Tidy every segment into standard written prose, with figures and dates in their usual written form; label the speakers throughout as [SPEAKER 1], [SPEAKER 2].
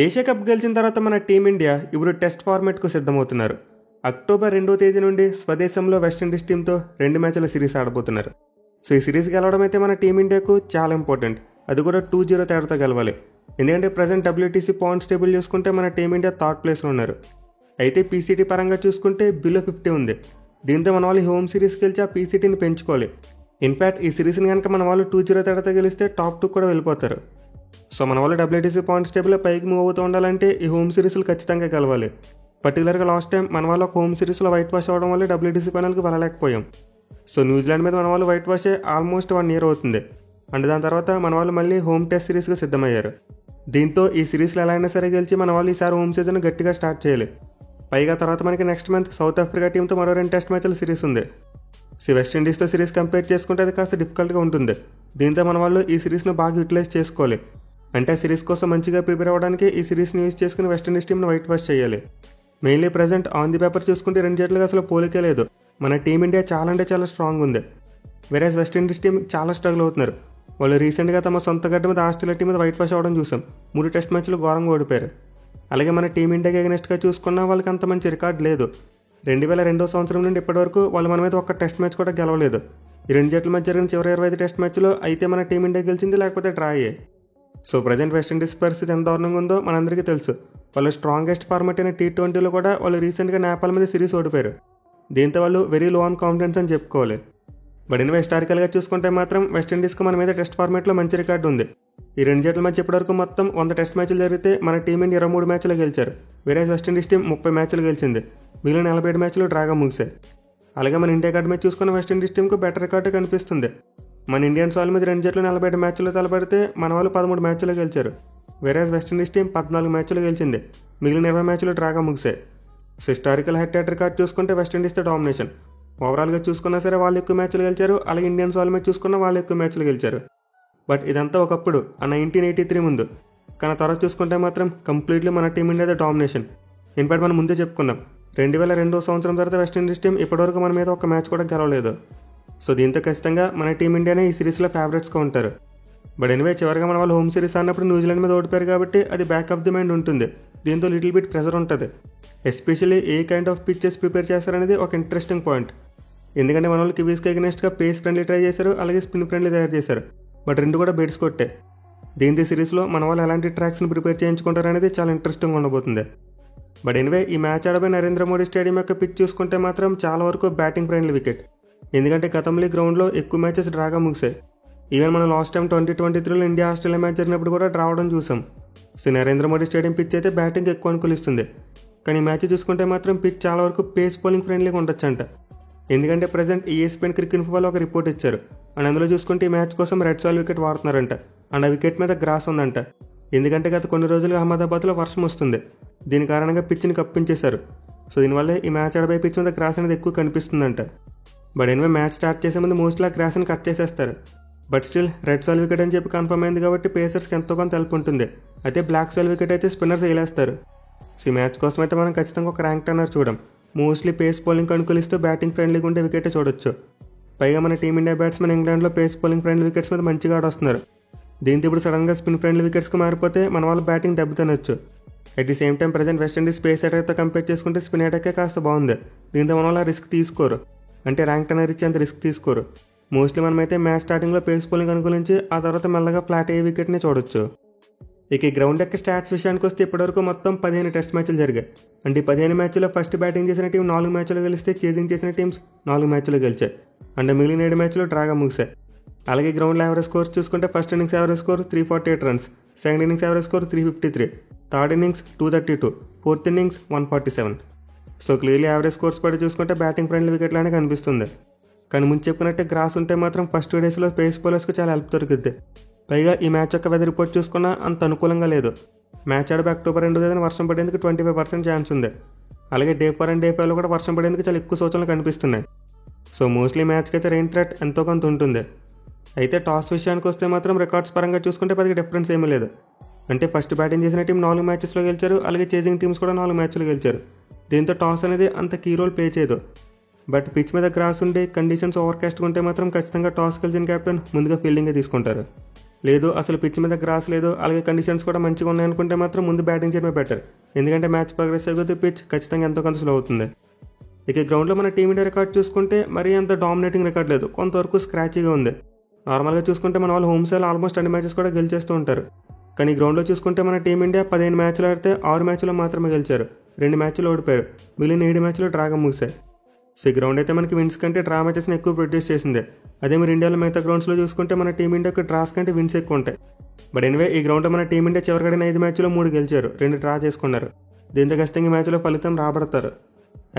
[SPEAKER 1] Asia cup గెలిచిన తర్వాత మన టీమిండియా ఇప్పుడు టెస్ట్ ఫార్మాట్కు సిద్ధమవుతున్నారు. అక్టోబర్ 2వ తేదీ నుండి స్వదేశంలో వెస్టిండీస్ టీంతో 2 మ్యాచ్ల సిరీస్ ఆడబోతున్నారు. సో ఈ సిరీస్ గెలవడం అయితే మన టీమిండియాకు చాలా ఇంపార్టెంట్. అది కూడా 2-0 తేడాతో గెలవాలి. ఎందుకంటే ప్రజెంట్ WTC పాయింట్స్ టేబుల్ చూసుకుంటే మన టీమిండియా థర్డ్ ప్లేస్లో ఉన్నారు. అయితే PCT పరంగా చూసుకుంటే బిలో 50 ఉంది. దీంతో మన వాళ్ళు హోమ్ సిరీస్ గెలిచి ఆ PCTని పెంచుకోవాలి. ఇన్ఫ్యాక్ట్ ఈ సిరీస్ని కనుక మన వాళ్ళు 2-0 తేడాతో గెలిస్తే టాప్ 2 కూడా వెళ్ళిపోతారు. సో మన వాళ్ళు WTC పాయింట్స్ టేబుల్లో పైకి మూవ్ అవుతూ ఉండాలంటే ఈ హోమ్ సిరీస్లు ఖచ్చితంగా గెలవాలి. పర్టికులర్గా లాస్ట్ టైం మన వాళ్ళు ఒక హోమ్ సిరీస్లో వైట్ వాష్ అవ్వడం వల్ల WTC ఫైనల్కి వెళ్ళలేకపోయాం. సో న్యూజిలాండ్ మీద మన వాళ్ళు వైట్ వాష్ ఆల్మోస్ట్ 1 year అవుతుంది. అండ్ దాని తర్వాత మన వాళ్ళు మళ్ళీ హోమ్ టెస్ట్ సిరీస్గా సిద్ధమయ్యారు. దీంతో ఈ సిరీస్లో ఎలా అయినా సరే గెలిచి మన వాళ్ళు ఈసారి హోమ్ సీజన్ గట్టిగా స్టార్ట్ చేయాలి. పైగా తర్వాత మనకి నెక్స్ట్ మంత్ సౌత్ ఆఫ్రికా టీంతో మరో 2 టెస్ట్ మ్యాచ్ల సిరీస్ ఉంది. సో వెస్టిండీస్తో సిరీస్ కంపేర్ చేసుకుంటే అది కాస్త డిఫికల్ట్గా ఉంటుంది. దీంతో మన వాళ్ళు ఈ సిరీస్ను బాగా యూటిలైజ్ చేసుకోవాలి. అంటే ఆ సిరీస్ కోసం మంచిగా ప్రిపేర్ అవ్వడానికి ఈ సిరీస్ని యూజ్ చేసుకుని వెస్టిండీస్ టీంను వైట్ వాష్ చేయాలి. Mainly present on the paper చూసుకుంటే 2 జట్లుగా అసలు పోలికే లేదు. మన టీమిండియా చాలా అంటే చాలా స్ట్రాంగ్ ఉంది. వేరేస్ వెస్టిండీస్ టీం చాలా స్ట్రగుల్ అవుతున్నారు. వాళ్ళు రీసెంట్గా తమ సొంత గడ్డ మీద ఆస్ట్రేలియా టీం మీద వైట్ వాష్ అవ్వడం చూసాం. 3 టెస్ట్ మ్యాచ్లు ఘోరంగా ఓడిపోయారు. అలాగే మన టీమిండియాకి ఎగనెస్ట్గా చూసుకున్నా వాళ్ళకి అంత మంచి రికార్డ్ లేదు. 2002 సంవత్సరం నుండి ఇప్పటివరకు వాళ్ళు మన మీద ఒక్క టెస్ట్ మ్యాచ్ కూడా గెలవలేదు. ఈ 2 జట్ల మధ్య జరిగిన చివరి 25 టెస్ట్ మ్యాచ్లో అయితే మన టీమిండియా గెలిచింది, లేకపోతే డ్రా అయ్యాయి. సో ప్రజెంట్ వెస్టిండీస్ పరిస్థితి ఎంత దారుణంగా ఉందో మనందరికీ తెలుసు. వాళ్ళ స్ట్రాంగెస్ట్ ఫార్మాట్ అయిన T20లో కూడా వాళ్ళు రీసెంట్గా నేపాల్ మీద సిరీస్ ఓడిపోయారు. దీంతో వాళ్ళు వెరీ లో ఆన్ కాన్ఫిడెన్స్ అని చెప్పుకోవాలి. బట్ ఇన్వే హిస్టారికల్గా చూసుకుంటే మాత్రం వెస్టిండీస్కి మన మీద టెస్ట్ ఫార్మాట్లో మంచి రికార్డు ఉంది. ఈ 2 జట్ల మధ్య ఇప్పటివరకు మొత్తం 100 టెస్ట్ మ్యాచ్లు జరిగితే మన టీమిండియా 23 మ్యాచ్లు గెలిచారు. వేరే వెస్టిండీస్ టీం 30 మ్యాచ్లు గెలిచింది. మిగిలిన 47 మ్యాచ్లు డ్రాగా ముగిశాయి. అలాగే మన ఇండియా గడ్డ మీద చూసుకున్న వెస్టిండీస్ టీంకు బెటర్ రికార్డు కనిపిస్తుంది. మన ఇండియన్స్ వాళ్ళ మీద 2 జట్లు 47 మ్యాచ్లు తలపడితే మన వాళ్ళు 13 మ్యాచ్లు గెలిచారు. వేరే వెస్టిండీస్ టీం 14 మ్యాచ్లు గెలిచింది. మిగిలిన 20 మ్యాచ్లు డ్రాగా ముగిశాయి. So historical head to head record చూసుకుంటే వెస్టిండీస్తో డామినేషన్. ఓవరాల్గా చూసుకున్నా సరే వాళ్ళు ఎక్కువ మ్యాచ్లు గెలిచారు. అలాగే ఇండియన్స్ వాళ్ళ మీద చూసుకున్న వాళ్ళు ఎక్కువ మ్యాచ్లు గెలిచారు. బట్ ఇదంతా ఒకప్పుడు ఆ 1983 ముందు. కానీ తర్వాత చూసుకుంటే మాత్రం కంప్లీట్లీ మన టీమిండియాదే డామినేషన్. ఇన్ఫాక్ట్ మనం ముందే చెప్పుకున్నాం 2002 సంవత్సరం తర్వాత వెస్టిండీస్ టీం ఇప్పటివరకు మన మీద ఒక మ్యాచ్ కూడా గెలవలేదు. సో దీంతో ఖచ్చితంగా మన టీమిండియానే ఈ సిరీస్లో ఫేవరెట్స్గా ఉంటారు. బట్ ఎనివే చివరిగా మన వాళ్ళు హోమ్ సిరీస్ ఆడినప్పుడు న్యూజిలాండ్ మీద ఓడిపోయారు కాబట్టి అది బ్యాక్ ఆఫ్ ది మైండ్ ఉంటుంది. దీంతో లిటిల్ బిట్ ప్రెషర్ ఉంటుంది. Especially A kind of pitches prepare చేస్తారనేది ఒక ఇంట్రెస్టింగ్ పాయింట్. ఎందుకంటే మన వాళ్ళు కివీస్కి ఎగనెస్ట్గా పేస్ ఫ్రెండ్లీ ట్రై చేశారు, అలాగే స్పిన్ ఫ్రెండ్లీ తయారు చేశారు. బట్ 2 కూడా బెడ్స్ కొట్టే. దీంతో సిరీస్లో మన వాళ్ళు ఎలాంటి ట్రాక్స్ని ప్రిపేర్ చేయించుకుంటారు అనేది చాలా ఇంట్రెస్టింగ్ ఉండబోతుంది. బట్ ఎనివే ఈ మ్యాచ్ ఆడబోయే నరేంద్ర మోడీ స్టేడియం యొక్క పిచ్ చూసుకుంటే మాత్రం చాలా వరకు బ్యాటింగ్ ఫ్రెండ్లీ వికెట్. ఎందుకంటే గతంలో గ్రౌండ్లో ఎక్కువ మ్యాచెస్ డ్రాగా ముగిసాయి. ఈవెన్ మనం లాస్ట్ టైం 2023లో ఇండియా ఆస్ట్రేలియా మ్యాచ్ జరిగినప్పుడు కూడా డ్రా అవడం చూసాం. So Narendra Modi stadium pitch అయితే బ్యాటింగ్ ఎక్కువ అనుకూలిస్తుంది. కానీ ఈ మ్యాచ్ చూసుకుంటే మాత్రం పిచ్ చాలా వరకు పేస్ బౌలింగ్ ఫ్రెండ్లీగా ఉండొచ్చంట. ఎందుకంటే ప్రజెంట్ ESPN క్రికెట్ ఇన్ఫో వాళ్ళు ఒక రిపోర్ట్ ఇచ్చారు. అండ్ అందులో చూసుకుంటే ఈ మ్యాచ్ కోసం రెడ్ సాయిల్ వికెట్ వాడుతున్నారంట. అండ్ ఆ వికెట్ మీద గ్రాస్ ఉందంట. ఎందుకంటే గత కొన్ని రోజులుగా అహ్మదాబాద్లో వర్షం వస్తుంది. దీని కారణంగా పిచ్ని కప్పించేశారు. సో దీనివల్ల ఈ మ్యాచ్ ఆడబోయే పిచ్ మీద గ్రాస్ అనేది ఎక్కువ కనిపిస్తుందంట. బట్ ఎనివే మ్యాచ్ స్టార్ట్ చేసే ముందు మోస్ట్లీ ఆ గ్రాస్ని కట్ చేసేస్తారు. But still red soil wicket అని చెప్పి కన్ఫర్మ్ అయింది కాబట్టి పేసర్స్కి ఎంతో కొంత హెల్ప్ ఉంటుంది. అయితే బ్లాక్ సాయిల్ వికెట్ అయితే స్పిన్నర్స్ వేలేస్తారు. సో ఈ మ్యాచ్ కోసం అయితే మనం ఖచ్చితంగా ఒక ర్యాంక్ టర్నర్ చూడం. మోస్ట్లీ పేస్ బౌలింగ్ అనుకూలిస్తూ బ్యాటింగ్ ఫ్రెండ్లీగా ఉండే వికెటే చూడొచ్చు. పైగా మన టీమిండియా బ్యాట్స్మెన్ ఇంగ్లాండ్లో పేస్ బౌలింగ్ ఫ్రెండ్లీ వికెట్స్ మీద మంచిగా ఆడొస్తున్నారు. దీంతో ఇప్పుడు సడన్గా స్పిన్ ఫ్రెండ్లీ వికెట్స్కి మారిపోతే మన వాళ్ళు బ్యాటింగ్ దెబ్బతినొచ్చు. At the same time present West Indies pace అటాక్తో కంపేర్ చేసుకుంటే స్పిన్ అటాకే కాస్త బాగుంది. దీంతో మన వాళ్ళు రిస్క్ తీసుకోరు. అంటే ర్యాంక్ టర్నర్ ఇచ్చి అంత రిస్క్ తీసుకోరు. మోస్ట్లీ మనమైతే మ్యాచ్ స్టార్టింగ్లో పేస్ బౌలింగ్ అనుకూలించి ఆ తర్వాత మెల్లగా ఫ్లాట్ అయ్యే వికెట్ని చూడొచ్చు. ఇక ఈ గ్రౌండ్ యొక్క స్టాట్స్ విషయానికి వస్తే ఇప్పటివరకు మొత్తం 15 టెస్ట్ మ్యాచ్లు జరిగాయి. అంటే 15 మ్యాచ్లో ఫస్ట్ బ్యాటింగ్ చేసిన టీం 4 మ్యాచ్లు గెలిస్తే చేజింగ్ చేసిన టీమ్స్ 4 మ్యాచ్లు గెలిచాయి. అంటే మిగిలిన 7 మ్యాచ్లు డ్రాగా ముగిశాయి. అలాగే గ్రౌండ్ యావరేజ్ స్కోర్స్ చూసుకుంటే first innings average score 348 runs, second innings average score 353, third innings 232, fourth innings 147. So clearly average scores పడి చూసుకుంటే బ్యాటింగ్ ఫ్రెండ్లీ వికెట్లానే కనిపిస్తుంది. కానీ ముందు చెప్పుకున్నట్టే గ్రాస్ ఉంటే మాత్రం ఫస్ట్ 2 డేస్లో పేస్ బౌలర్స్కి చాలా హెల్ప్ దొరుకుద్ది. పైగా ఈ మ్యాచ్ యొక్క వెదర్ రిపోర్ట్ చూసుకున్నా అంత అనుకూలంగా లేదు. మ్యాచ్ ఆడబోయే అక్టోబర్ 2వ తేదీన వర్షం పడేందుకు 25% ఛాన్స్ ఉంది. అలాగే డే 4 అండ్ డే 5లో కూడా వర్షం పడేందుకు చాలా ఎక్కువ సూచనలు కనిపిస్తున్నాయి. సో మోస్ట్లీ మ్యాచ్కి అయితే రెయిన్ థ్రెట్ ఎంతో కొంత ఉంటుంది. అయితే టాస్ విషయానికి వస్తే మాత్రం రికార్డ్స్ పరంగా చూసుకుంటే పెద్దగా డిఫరెన్స్ ఏమీ లేదు. అంటే ఫస్ట్ బ్యాటింగ్ చేసిన టీం 4 మ్యాచెస్లో గెలిచారు. అలాగే చేజింగ్ టీమ్స్ కూడా 4 మ్యాచ్లు గెలిచారు. దీంతో టాస్ అనేది అంత కీ రోల్ ప్లే చేయదు. బట్ పిచ్ మీద గ్రాస్ ఉండి కండిషన్స్ ఓవర్కాస్ట్గా ఉంటే మాత్రం ఖచ్చితంగా టాస్ గెలిచిన కెప్టెన్ ముందుగా ఫీల్డింగే తీసుకుంటారు. లేదు అసలు పిచ్ మీద గ్రాస్ లేదు, అలాగే కండిషన్స్ కూడా మంచిగా ఉన్నాయనుకుంటే మాత్రం ముందు బ్యాటింగ్ చేయడమే బెటర్. ఎందుకంటే మ్యాచ్ ప్రోగ్రెస్ అయిపోతే పిచ్ ఖచ్చితంగా ఎంతో కొంత స్లో అవుతుంది. ఇక గ్రౌండ్లో మన టీమిండియా రికార్డ్ చూసుకుంటే మరీ అంత డామినేటింగ్ రికార్డ్ లేదు, కొంతవరకు స్క్రాచీగా ఉంది. నార్మల్గా చూసుకుంటే మన వాళ్ళు హోమ్ సైడ్ ఆల్మోస్ట్ అన్ని మ్యాచెస్ కూడా గెలిచేస్తూ ఉంటారు. కానీ గ్రౌండ్లో చూసుకుంటే మన టీమిండియా 15 మ్యాచ్లు ఆడితే 6 మ్యాచ్లో మాత్రమే గెలిచారు, 2 మ్యాచ్లు ఓడిపోయారు, మిగిలిన 7 మ్యాచ్లు డ్రాగా ముగిశాయి. సో ఈ గ్రౌండ్ అయితే మనకి విన్స్ కంటే డ్రా మ్యాచెస్ని ఎక్కువ ప్రొడ్యూస్ చేసింది. అదే మీరు ఇండియాలో మిగతా గ్రౌండ్స్లో చూసుకుంటే మన టీమిండియాకి డ్రాస్ కంటే విన్స్ ఎక్కువ ఉంటాయి. బట్ ఎనివే ఈ గ్రౌండ్లో మన టీమిండియా చివరికడిన 5 మ్యాచ్లో 3 గెలిచారు, 2 డ్రా చేసుకున్నారు. దీంతో ఖచ్చితంగా ఈ మ్యాచ్లో ఫలితం రాబడతారు.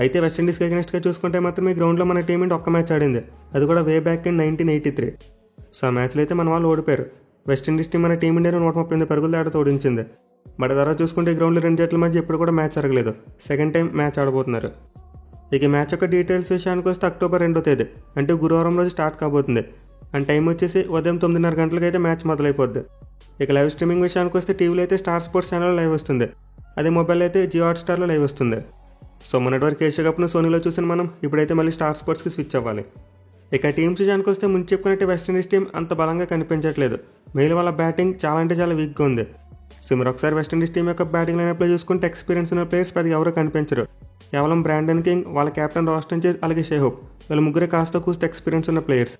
[SPEAKER 1] అయితే వెస్టిండీస్కి అగెన్స్ట్గా చూసుకుంటే మాత్రం ఈ గ్రౌండ్లో మన టీమిండియా ఒక్క మ్యాచ్ ఆడింది, అది కూడా వే బ్యాక్ ఇన్ 1983. సో ఆ మ్యాచ్లో అయితే మన వాళ్ళు ఓడిపోయారు. వెస్టిండీస్ టీం మన టీమిండియాను 138 పరుగుల తేడాతో ఓడించింది. బట్ తర్వాత చూసుకుంటే ఈ గ్రౌండ్లో 2 జట్ల మధ్య ఎప్పుడు కూడా మ్యాచ్ జరగలేదు, సెకండ్ టైం మ్యాచ్ ఆడబోతున్నారు. ఇక మ్యాచ్ యొక్క డీటెయిల్స్ విషయానికి వస్తే అక్టోబర్ 2వ తేదీ అంటే గురువారం రోజు స్టార్ట్ కాబోతుంది. అండ్ టైం వచ్చేసి ఉదయం 9:30 గంటలకు అయితే మ్యాచ్ మొదలైపోద్ది. ఇక లైవ్ స్ట్రీమింగ్ విషయానికి వస్తే టీవీలో అయితే స్టార్ స్పోర్ట్స్ ఛానల్లో లైవ్ వస్తుంది, అదే మొబైల్ అయితే జియో హాట్స్టార్లో లైవ్ వస్తుంది. సో మొన్నటి వరకు ఏషియా కప్ను సోనీలో చూసిన మనం ఇప్పుడైతే మళ్ళీ స్టార్ స్పోర్ట్స్కి స్విచ్ అవ్వాలి. ఇక టీమ్స్ విషయానికి వస్తే ముందు చెప్పుకున్నట్టే వెస్టిండీస్ టీం అంత బలంగా కనిపించట్లేదు, మెయిల్ వాళ్ళ బ్యాటింగ్ చాలా అంటే చాలా వీక్గా ఉంది. సో మీరు ఒకసారి వెస్టిండీస్ టీం యొక్క బ్యాటింగ్ లైనప్లో చూసుకుంటే ఎక్స్పీరియన్స్ ఉన్న ప్లేయర్స్ పెద్దగా ఎవరో కనిపించరు. కేవలం బ్రాండన్ కింగ్, వాళ్ళ కెప్టెన్ రాస్టన్ చేస్, అలాగే షేహోప్, వీళ్ళ ముగ్గురే కాస్త కూస్త ఎక్స్పీరియన్స్ ఉన్న ప్లేయర్స్.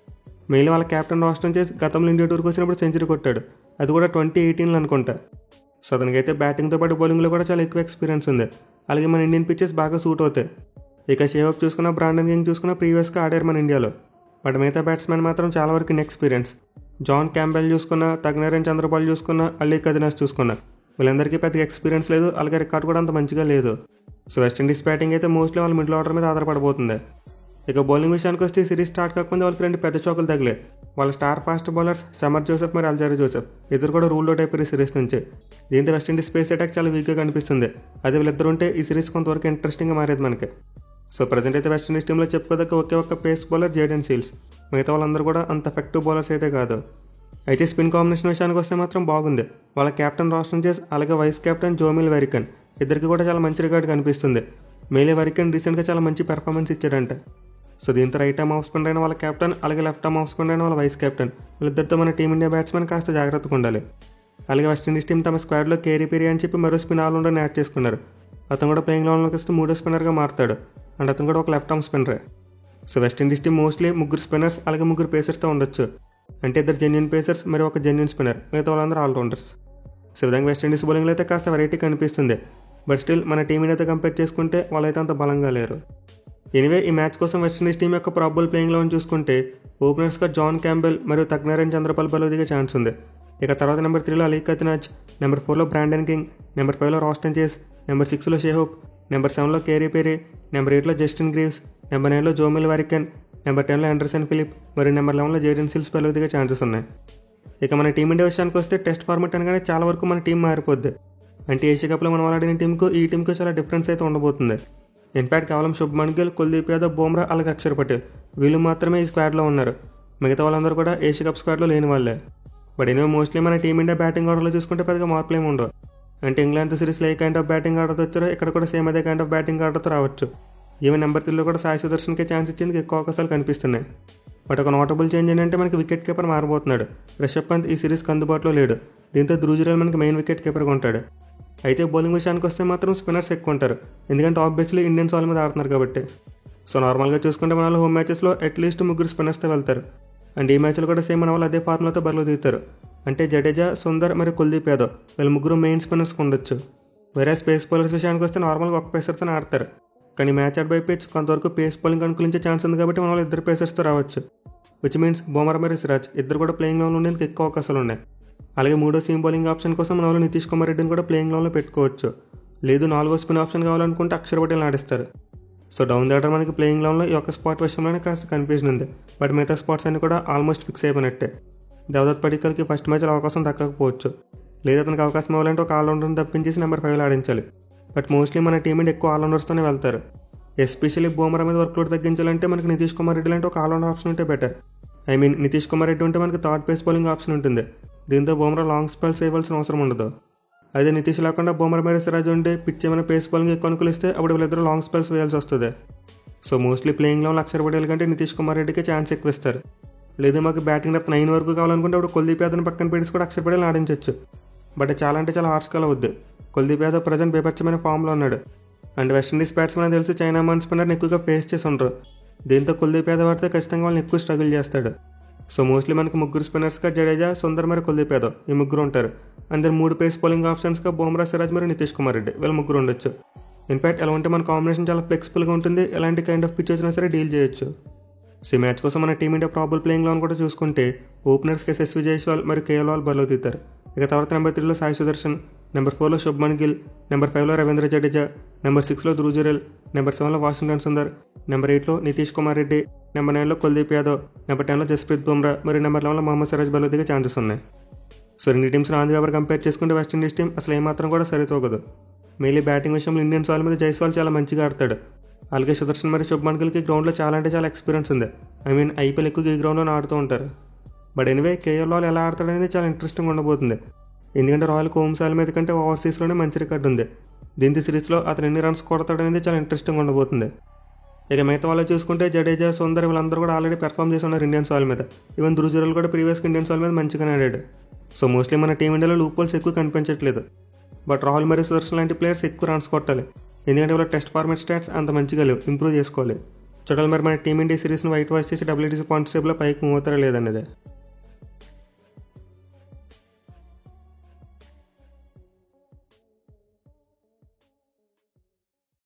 [SPEAKER 1] మెయిన్ వాళ్ళ కెప్టెన్ రాస్టన్ చేస్ గతంలో ఇండియా టూర్కి వచ్చినప్పుడు సెంచరీ కొట్టాడు, అది కూడా 2018లో అనుకుంటా. సో అతనికైతే బ్యాటింగ్తో పాటు బౌలింగ్లో కూడా చాలా ఎక్కువ ఎక్స్పీరియన్స్ ఉంది, అలాగే మన ఇండియన్ పిచ్చెస్ బాగా సూట్ అవుతాయి. ఇక షేహోప్ చూసుకున్న, బ్రాండన్ కింగ్ చూసుకున్న ప్రీవియస్గా ఆడారు మన ఇండియాలో. బట్ మిగతా బ్యాట్స్మెన్ మాత్రం చాలా వరకు ఇన్ఎక్స్పీరియన్స్. జాన్ క్యాంబెల్ చూసుకున్న, తగ్నరేన్ చంద్రపాల్ చూసుకున్న, అలీ కదినాస్ చూసుకున్న, వీళ్ళందరికీ పెద్దగా ఎక్స్పీరియన్స్ లేదు, అలాగే రికార్డ్ కూడా అంత మంచిగా లేదు. సో వెస్టిండీస్ బ్యాటింగ్ అయితే మోస్ట్లీ వాళ్ళ మిడిల్ ఆర్డర్ మీద ఆధారపడబోతుంది. ఇక బౌలింగ్ విషయానికి వస్తే సిరీస్ స్టార్ట్ కాకముందు వాళ్ళకి 2 పెద్ద చోకులు తగిలే. వాళ్ళ star fast bowlers Samar Joseph మరియు అల్జారీ జోసెఫ్ ఇద్దరు కూడా రూల్ అవుట్ అయిపోయారు సిరీస్ నుంచి. దీంతో వెస్టిండీస్ స్పేస్ అటాక్ చాలా వీక్గా కనిపిస్తుంది. అదే వీళ్ళిద్దరు ఉంటే ఈ సిరీస్ కొంతవరకు ఇంట్రెస్టింగ్గా మారేది మనకి. సో ప్రజెంట్ అయితే వెస్టిండీస్ టీంలో చెప్పుకోదగ్గ ఒక్క పేస్ బౌలర్ జేడెన్ సీల్స్, మిగతా వాళ్ళందరూ కూడా అంత ఎఫెక్టివ్ బౌలర్స్ అయితే కాదు. అయితే స్పిన్ కాంబినేషన్ విషయానికి వస్తే మాత్రం బాగుంది. వాళ్ళ కెప్టెన్ రాస్టన్ చేస్, అలాగే వైస్ కెప్టెన్ జోమిల్ వెరికన్ ఇద్దరికి కూడా చాలా మంచి రికార్డు కనిపిస్తుంది. మేలే వెరికన్ రీసెంట్గా చాలా మంచి పెర్ఫార్మెన్స్ ఇచ్చాడంట. సో దీంతో రైట్ ఆర్మ్ ఆఫ్ స్పిన్నర్ అయిన వాళ్ళ కెప్టెన్, అలాగే లెఫ్ట్ ఆర్మ్ ఆఫ్ స్పిన్నర్ అయిన వాళ్ళ వైస్ కెప్టెన్, వీళ్ళిద్దరితో మన టీమిండియా బ్యాట్స్మెన్ కాస్త జాగ్రత్తగా ఉండాలి. అలాగే వెస్టిండీస్ టీం తమ స్క్వాడ్లో కేరీ పెరీ అని చెప్పి మరో స్పిన్ ఆల్రౌండర్ని యాడ్ చేసుకున్నారు. అతను కూడా ప్లేయింగ్ లెవెన్లోకి వస్తే 3వ స్పిన్నర్గా మారుతాడు, అండ్ అతను కూడా ఒక లెఫ్ట్ ఆర్మ్ స్పిన్నరే. So West Indies team mostly 3 spinners, అలాగే 3 పేసర్స్తో ఉండొచ్చు. అంటే 2 జెన్యూన్ పేసర్స్ మరియు 1 జెన్యూన్ స్పిన్నర్, మిగతా వాళ్ళందరూ ఆల్రౌండర్స్. సో విధంగా వెస్టిండీస్ బౌలింగ్లో అయితే కాస్త వెరైటీ కనిపిస్తుంది. బట్ స్టిల్ మన టీమిండియాతో కంపేర్ చేసుకుంటే వాళ్ళైతే అంత బలంగా లేరు. ఎనివే ఈ మ్యాచ్ కోసం వెస్టిండీస్ టీం యొక్క ప్రాబబుల్ ప్లేయింగ్ లెవెన్ చూసుకుంటే ఓపెనర్స్గా జాన్ క్యాంబెల్ మరియు తగ్నరేన్ చంద్రపాల్ బలో దిగే ఛాన్స్ ఉంది. ఇక తర్వాత నెంబర్ 3లో అలీ కతినాజ్, నెంబర్ 4లో బ్రాండన్ కింగ్, నెంబర్ 5లో రాస్టన్ చేస్, నెంబర్ 6లో షేహోప్, నెంబర్ 7లో కేరీ పెరీ, నెంబర్ 8లో జస్టిన్ గ్రీవ్స్, నెంబర్ 9లో జోమిల్ వెరికన్, నెంబర్ 10లో ఆండర్సన్ ఫిలిప్ మరియు నెంబర్ 11లో జేడెన్ సీల్స్ బలో దిగే ఛాన్సెస్ ఉన్నాయి. ఇక మన టీమిండియా విషయానికి వస్తే టెస్ట్ ఫార్మాట్ అనగానే చాలా వరకు మన టీం మారిపోద్ది. అంటే ఏషియా కప్లో మనం ఆడిన టీంకు ఈ టీంకు చాలా డిఫరెన్స్ అయితే ఉండబోతుంది. ఇన్ఫాక్ట్ కేవలం శుభ్మన్ గిల్, కుల్దీప్ యాదవ్, బుమ్రా, అలాగే అక్షర్ పటేల్ వీళ్ళు మాత్రమే ఈ స్క్వాడ్లో ఉన్నారు. మిగతా వాళ్ళందరూ కూడా ఏషియా కప్ స్క్వాడ్లో లేని వాళ్ళే. బట్ ఎనివే మోస్ట్లీ మన టీమిండియా బ్యాటింగ్ ఆర్డర్లో చూసుకుంటే పెద్దగా మార్పులు ఏమి ఉండవు. అంటే ఇంగ్లాండ్తో సిరీస్లో ఏ కైండ్ ఆఫ్ బ్యాటింగ్ ఆర్డర్తో వచ్చారో ఇక్కడ కూడా సేమ్ అదే కైండ్ ఆఫ్ బ్యాటింగ్ ఆర్డర్తో రావచ్చు. ఈవెన్ నెంబర్ 3లో కూడా సాయి సుదర్శన్కే ఛాన్స్ ఇచ్చేందుకు ఎక్కువ అవకాశాలు కనిపిస్తున్నాయి. బట్ ఒక నోటబుల్ చేంజ్ ఏంటంటే మనకి వికెట్ కీపర్ మారబోతున్నాడు. రిషబ్ పంత్ ఈ సిరీస్కి అందుబాటులో లేడు, దీంతో ధ్రువ్ జురేల్ మనకి మెయిన్ వికెట్ కీపర్గా ఉంటాడు. అయితే బౌలింగ్ విషయానికి వస్తే మాత్రం స్పిన్నర్స్ ఎక్కువ ఉంటారు, ఎందుకంటే ఆబ్వియస్లీ ఇండియన్స్ వాళ్ళ మీద ఆడుతున్నారు కాబట్టి. సో నార్మల్గా చూసుకుంటే మన వాళ్ళు హోమ్ మ్యాచెస్లో అట్లీస్ట్ 3 స్పిన్నర్స్తో వెళ్తారు. అండ్ ఈ మ్యాచ్లో కూడా సేమ్ మన వాళ్ళు అదే ఫార్ములాతో బరిలో దిగుతారు. అంటే జడేజా, సుందర్ మరియు కుల్దీప్ యాదవ్ వీళ్ళు 3 మెయిన్ స్పిన్నర్స్కి ఉండొచ్చు. వేరే స్పేస్ బౌలర్స్ విషయానికి వస్తే నార్మల్గా 1 పేసర్తో ఆడతారు. కానీ మ్యాచ్ అట్ బై పిచ్ కొంతవరకు పేస్ బౌలింగ్ అనుకూలించే ఛాన్స్ ఉంది కాబట్టి మన వాళ్ళు 2 పేసర్స్తో రావచ్చు. విచ్ మీన్స్ బుమ్రా మరియు సిరాజ్ ఇద్దరు కూడా ప్లేయింగ్ లెవెన్లో ఉండేందుకు ఎక్కువ అవకాశాలు ఉన్నాయి. అలాగే 3వ సీమ్ బౌలింగ్ ఆప్షన్ కోసం మన వాళ్ళు నితీష్ కుమార్ రెడ్డిని కూడా ప్లేయింగ్ లెవెన్లో పెట్టుకోవచ్చు. లేదు 4వ స్పిన్ ఆప్షన్ కావాలనుకుంటే అక్షర్ పటేల్ ఆడిస్తారు. సో డౌన్ ద ఆర్డర్ మనకి ప్లేయింగ్ లెవెన్లో ఈ యొక్క స్పాట్ విషయంలోనే కాస్త కన్ఫ్యూజన్ ఉంది. బట్ మిగతా స్పాట్స్ అన్ని కూడా ఆల్మోస్ట్ ఫిక్స్ అయిపోయినట్టే. దేవదత్ పడిక్కల్కి ఫస్ట్ మ్యాచ్లో అవకాశం దక్కకపోవచ్చు. లేదా అతనికి అవకాశం ఇవ్వాలంటే ఒక ఆల్రౌండర్ని తప్పించేసి నెంబర్ 5లో ఆడించాలి. బట్ మోస్ట్లీ మన టీం ఎక్కువ ఆల్రౌండర్స్తోనే వెళ్తారు. ఎస్పెషల్లీ బుమ్రా మీద వర్క్లోడ్ తగ్గించాలంటే మనకి నితీష్ కుమార్ రెడ్డి లాంటి ఒక ఆల్రౌండర్ ఆప్షన్ ఉంటే బెటర్. నితీష్ కుమార్ రెడ్డి ఉంటే మనకి థర్డ్ పేస్ బౌలింగ్ ఆప్షన్ ఉంటుంది. దీంతో బుమ్రా లాంగ్ స్పెల్స్ వేయవలసిన అవసరం ఉండదు. అదే నితీష్ లేకుండా బుమ్రా మరియు సిరాజ్ ఉంటే పిచ్ ఏమైనా పేస్ బౌలింగ్ ఎక్కువ అనుకూలిస్తే అప్పుడు వీళ్ళిద్దరూ లాంగ్ స్పెల్స్ వేయాల్సి వస్తుంది. So mostly playing eleven Akshar Patel కంటే నితీష్ కుమార్ రెడ్డికి ఛాన్స్ ఎక్కువ ఇస్తారు. లేదు మాకు బ్యాటింగ్ డెప్త్ 9 వరకు కావాలనుకుంటే అప్పుడు కుల్దీప్ యాదవ్ని పక్కన పెట్టి కూడా అక్షర్ పటేల్ని ఆడించవచ్చు. బట్ చాలా అంటే చాలా హార్ష్ కాల్ అవుద్ది. కుల్దీప్ యాదవ్ ప్రజెంట్ బేపచ్చమైన ఫామ్లో ఉన్నాడు. అండ్ వెస్టిండీస్ బ్యాట్స్మెన్ తెలిసి చైనా మాన్ స్పిన్నర్ని ఎక్కువగా ఫేస్ చేసి ఉండరు. దీంతో కుల్దీప్ యాదవ్ ఆడితే ఖచ్చితంగా వాళ్ళని ఎక్కువ స్ట్రగుల్ చేస్తాడు. సో మోస్ట్లీ మనకి ముగ్గురు స్పిన్నర్స్గా జడేజా, సుందర్ మరి కుల్దీప్ యాదవ్ ఈ ముగ్గురు ఉంటారు. అందరు 3 పేస్ బౌలింగ్ ఆప్షన్స్గా బుమ్రా, సిరాజ్ మరియు నితీష్ కుమార్ రెడ్డి వీళ్ళు ముగ్గురు ఉండొచ్చు. ఇన్ఫాక్ట్ ఎలా ఉంటే మన కాంబినేషన్ చాలా ఫ్లెక్సిబుల్గా ఉంటుంది. ఎలాంటి కైండ్ ఆఫ్ పిచ్ వచ్చినా సరే డీల్ చేయొచ్చు. సో ఈ మ్యాచ్ కోసం మన టీమిండియా ప్రాబుల్ ప్లేయింగ్ లోన్ కూడా చూసుకుంటే ఓపెనర్స్ ఎస్ఎస్వి జైస్వాల్ మరియు కేఎల్ రాహుల్ బరిలో దిగుతారు. ఇక తర్వాత నెంబర్ 3లో సాయి సుదర్శన్, నెంబర్ 4లో శుభ్మన్ గిల్, నెంబర్ 5లో రవీంద్ర జడేజా, నెంబర్ 6లో ధ్రువ్ జురేల్, నెంబర్ 7లో వాషింగ్టన్ సుందర్, నెంబర్ 8లో నితీష్ కుమార్ రెడ్డి, నెంబర్ 9లో కుల్దీప్ యాదవ్, నెంబర్ 10లో జస్ప్రీత్ బుమ్రా మరియు నెంబర్ 11లో మహమ్మద్ సిరాజ్ బరిలో దిగే ఛాన్సెస్ ఉన్నాయి. సో రెండు teams on the paper compare చేసుకుంటే వెస్టిండీస్ టీం అసలు ఏమాత్రం కూడా సరితూగదు. మెయిన్లీ బ్యాటింగ్ విషయంలో ఇండియన్ సాయిల్ మీద జైస్వాల్ చాలా మంచిగా ఆడతాడు. అలాగే సుదర్శన్ మరియు శుభ్మన్ గిల్కి గ్రౌండ్లో చాలా అంటే చాలా ఎక్స్పీరియన్స్ ఉంది. ఐపీఎల్ ఎక్కువగా ఈ గ్రౌండ్లో ఆడుతూ ఉంటారు. బట్ ఎనివే కేఎల్ రాహుల్ ఎలా ఆడతాడనేది చాలా ఇంట్రెస్టింగ్ ఉండబోతుంది. ఎందుకంటే రాయల్ హోమ్ సాయిల్ మీద కంటే ఓవర్సీస్లోనే మంచి రికార్డు ఉంది. దీంతో సిరీస్లో అతను ఎన్ని రన్స్ కొడతాడనేది చాలా ఇంట్రెస్టింగ్ ఉండబోతుంది. ఇక మిగతా వాళ్ళు చూసుకుంటే జడేజా, సుందర్ వీళ్ళందరూ కూడా ఆల్రెడీ పెర్ఫామ్ చేసి ఉన్నారు ఇండియన్ సాయిల్ మీద. ఈవెన్ ధ్రువ్ జురేల్ కూడా ప్రీవియస్గా ఇండియన్ సాయిల్ మీద మంచిగానే ఆడాడు. సో మోస్ట్లీ మన టీమిండియాలో లూప్ హోల్స్ ఎక్కువ కనిపించట్లేదు. బట్ రాహుల్ మరియు సుదర్శన్ లాంటి ప్లేయర్స్ ఎక్కువ రన్స్ కొట్టాలి. ఎందుకంటే వాళ్ళ టెస్ట్ ఫార్మాట్ స్టాట్స్ అంత మంచిగా లేవు, ఇంప్రూవ్ చేసుకోవాలి. చూడాలి మరి మన టీమిండియా సిరీస్ని వైట్ వాష్ చేసి WTC పాయింట్స్ టేబుల్లో పైకి మూవ్ అవుతారా లేదనేది.